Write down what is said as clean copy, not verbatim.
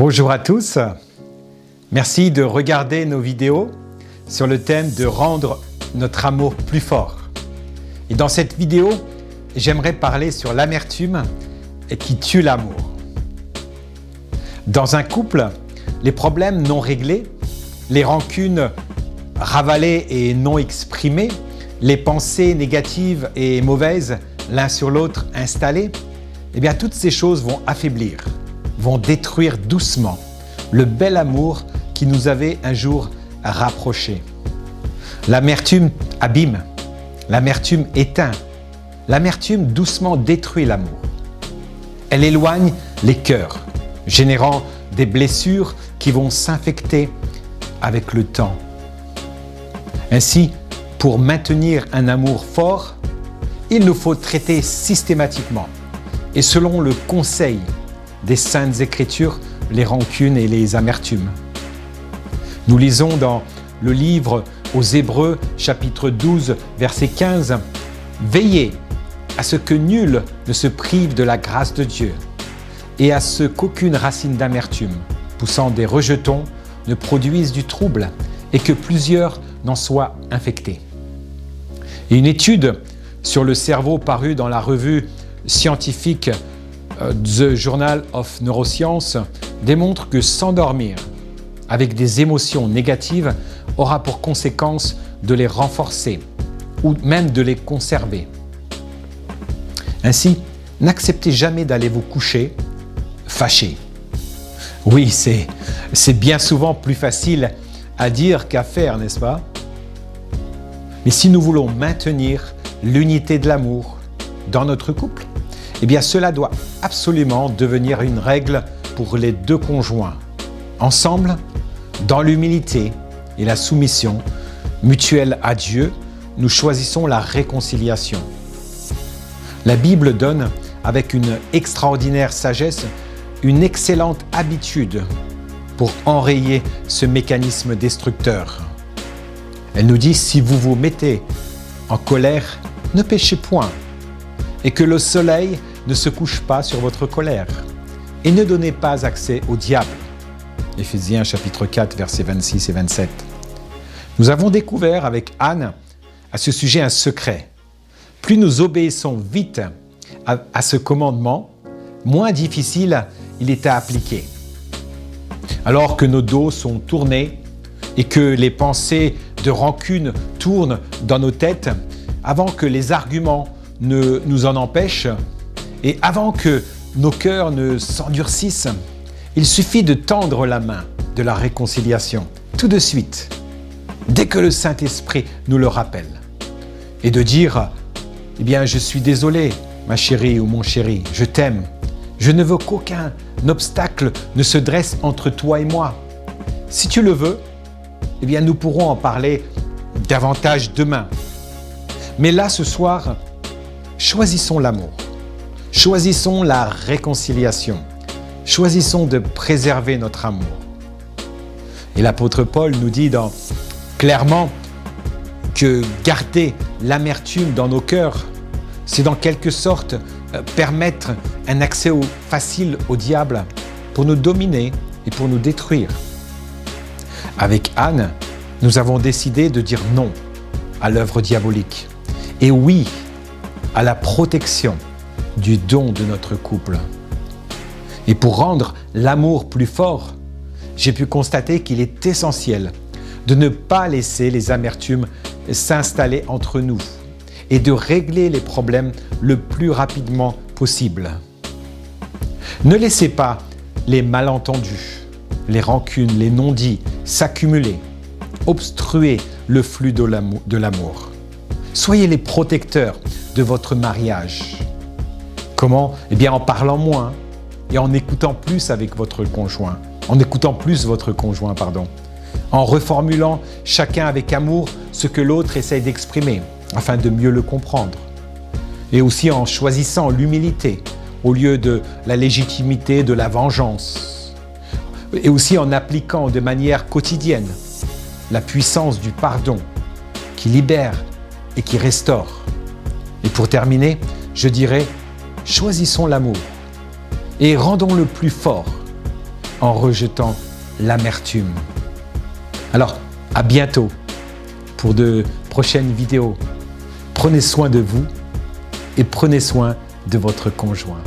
Bonjour à tous, merci de regarder nos vidéos sur le thème de rendre notre amour plus fort. Et dans cette vidéo, j'aimerais parler sur l'amertume qui tue l'amour. Dans un couple, les problèmes non réglés, les rancunes ravalées et non exprimées, les pensées négatives et mauvaises l'un sur l'autre installées, eh bien toutes ces choses vont affaiblir, vont détruire doucement le bel amour qui nous avait un jour rapprochés. L'amertume abîme, l'amertume éteint, l'amertume doucement détruit l'amour. Elle éloigne les cœurs, générant des blessures qui vont s'infecter avec le temps. Ainsi, pour maintenir un amour fort, il nous faut traiter systématiquement et selon le conseil des Saintes Écritures, les rancunes et les amertumes. Nous lisons dans le livre aux Hébreux, chapitre 12, verset 15, « Veillez à ce que nul ne se prive de la grâce de Dieu et à ce qu'aucune racine d'amertume, poussant des rejetons, ne produise du trouble et que plusieurs n'en soient infectés. » Et une étude sur le cerveau parue dans la revue scientifique The Journal of Neuroscience démontre que s'endormir avec des émotions négatives aura pour conséquence de les renforcer ou même de les conserver. Ainsi, n'acceptez jamais d'aller vous coucher fâché. Oui, c'est bien souvent plus facile à dire qu'à faire, n'est-ce pas? Mais si nous voulons maintenir l'unité de l'amour dans notre couple, eh bien cela doit absolument devenir une règle pour les deux conjoints. Ensemble, dans l'humilité et la soumission mutuelle à Dieu, nous choisissons la réconciliation. La Bible donne, avec une extraordinaire sagesse, une excellente habitude pour enrayer ce mécanisme destructeur. Elle nous dit, si vous vous mettez en colère, ne péchez point, et que le soleil ne se couche pas sur votre colère, et ne donnez pas accès au diable. Éphésiens chapitre 4, versets 26 et 27. Nous avons découvert avec Anne à ce sujet un secret. Plus nous obéissons vite à ce commandement, moins difficile il est à appliquer. Alors que nos dos sont tournés et que les pensées de rancune tournent dans nos têtes, avant que les arguments ne nous en empêchent et avant que nos cœurs ne s'endurcissent, il suffit de tendre la main de la réconciliation tout de suite, dès que le Saint-Esprit nous le rappelle, et de dire « Eh bien, je suis désolé, ma chérie ou mon chéri, je t'aime. Je ne veux qu'aucun obstacle ne se dresse entre toi et moi. Si tu le veux, eh bien, nous pourrons en parler davantage demain. Mais là, ce soir, choisissons l'amour. Choisissons la réconciliation. Choisissons de préserver notre amour. » Et l'apôtre Paul nous dit clairement que garder l'amertume dans nos cœurs, c'est dans quelque sorte permettre un accès facile au diable pour nous dominer et pour nous détruire. Avec Anne, nous avons décidé de dire non à l'œuvre diabolique et oui à la protection du don de notre couple. Et pour rendre l'amour plus fort, j'ai pu constater qu'il est essentiel de ne pas laisser les amertumes s'installer entre nous et de régler les problèmes le plus rapidement possible. Ne laissez pas les malentendus, les rancunes, les non-dits s'accumuler, obstruer le flux de l'amour. Soyez les protecteurs de votre mariage. Comment? Eh bien en parlant moins et en écoutant plus avec votre conjoint. En reformulant chacun avec amour ce que l'autre essaye d'exprimer afin de mieux le comprendre. Et aussi en choisissant l'humilité au lieu de la légitimité de la vengeance. Et aussi en appliquant de manière quotidienne la puissance du pardon qui libère et qui restaure. Et pour terminer, je dirais, choisissons l'amour et rendons-le plus fort en rejetant l'amertume. Alors, à bientôt pour de prochaines vidéos. Prenez soin de vous et prenez soin de votre conjoint.